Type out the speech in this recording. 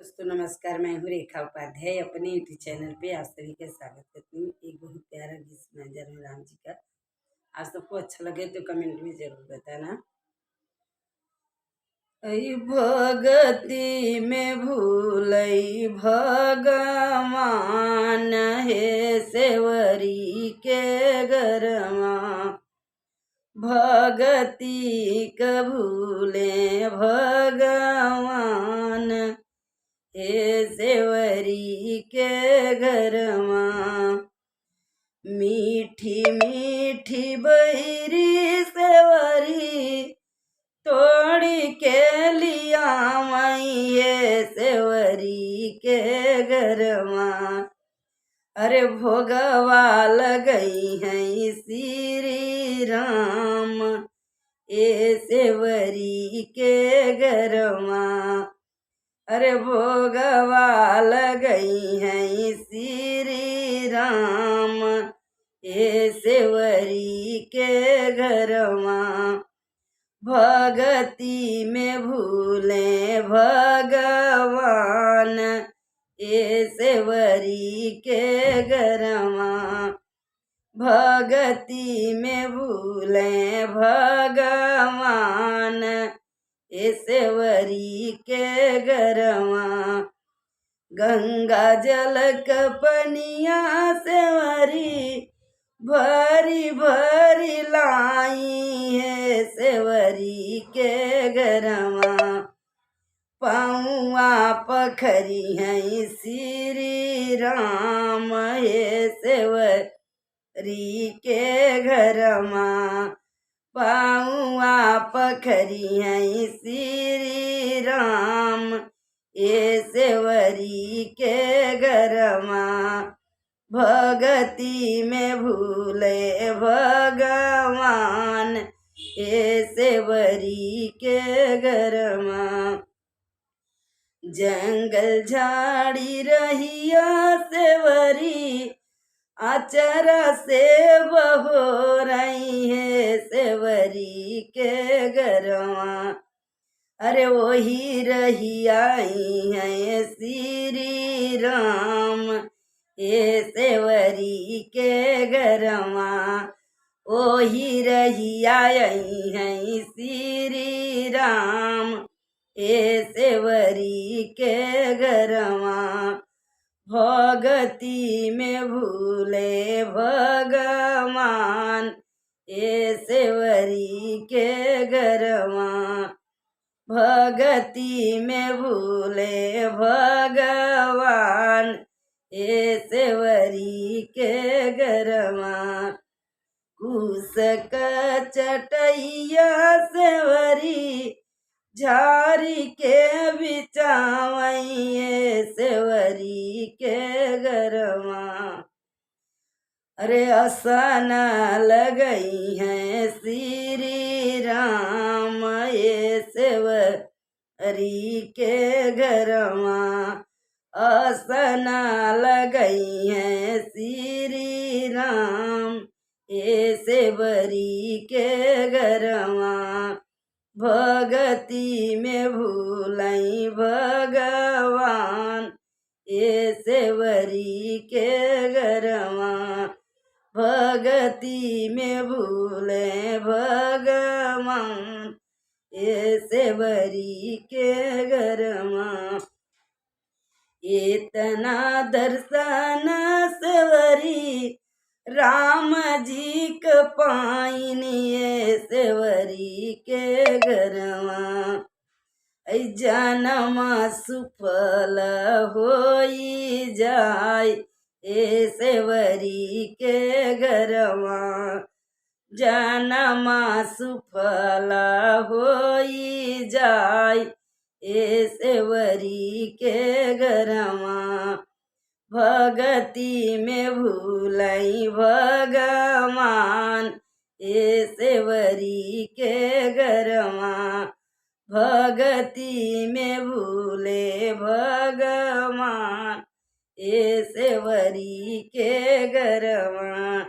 दोस्तों नमस्कार। मैं हूँ रेखा उपाध्याय। अपने यूट्यूब चैनल पे आप सभी का स्वागत करती हूँ। एक बहुत प्यारा गीत सुना जा रहा हूँ राम जी का। आप सबको अच्छा लगे तो कमेंट में जरूर बताना। ऐ भगती में भूलई भगवान हे सेवरी के गरमा, भगती क भूले भगवान हे सेवरी के घरमा। मीठी मीठी बैरी सेवरी तोड़ी के लिया मैये सेवरी के घरमा। अरे भोगवा लगई है श्री राम ए सेवरी के घरमा। अरे भोगवा लगई है श्री राम ए सेवरी के घरमा। भगती में भूले भगवान ए सेवरी के घरमा। भगती में भूले भगवान ए सेवरी के घरमा। गंगा जल कपनिया सेवरी भरी भरी लाई है सेवरी के घरमा। पौआ पखरी है श्री राम हे सेवरी के घरमा। पौआ पखरी है श्री राम ए सेवरी के घरमा। भगती में भूले भगवान ए सेवरी के घरमा। जंगल झाड़ी रहिया सेवरी आचरा से बहो रही है सेवरी के घरमा। अरे वही रही आई है श्री राम ए सेवरी के घरमा। वही रही आई है श्री राम ए सेवरी के घरमा। भगती में भूले भगवान ए सेवरी के घरमा। भगती में भूले भगवान ए सेवरी के घरमा। कुश का चटैया सेवरी झारी के बिचावइये सेवरी के घरमा। अरे असन लगई है श्री राम ए सेवरी के घरमा। असन लगई है श्री राम ए सेवरी के घरमा। भगती में भूलई भगवान ए सेवरी के घरमा। भगती में भूले भगवान ए सेवरी के घरमा। इतना दर्शन सेवरी राम जी क पाइनिए सेवरी के घरमा। जन्म सुफल होई जाय ए सेवरी के घरमा। जन्म सुफल होई जाय ए सेवरी के घरमा। भगती में भूलई भगवान ए सेवरी के घरमा। भगती में भूले भगवान ए सेवरी के घरमा।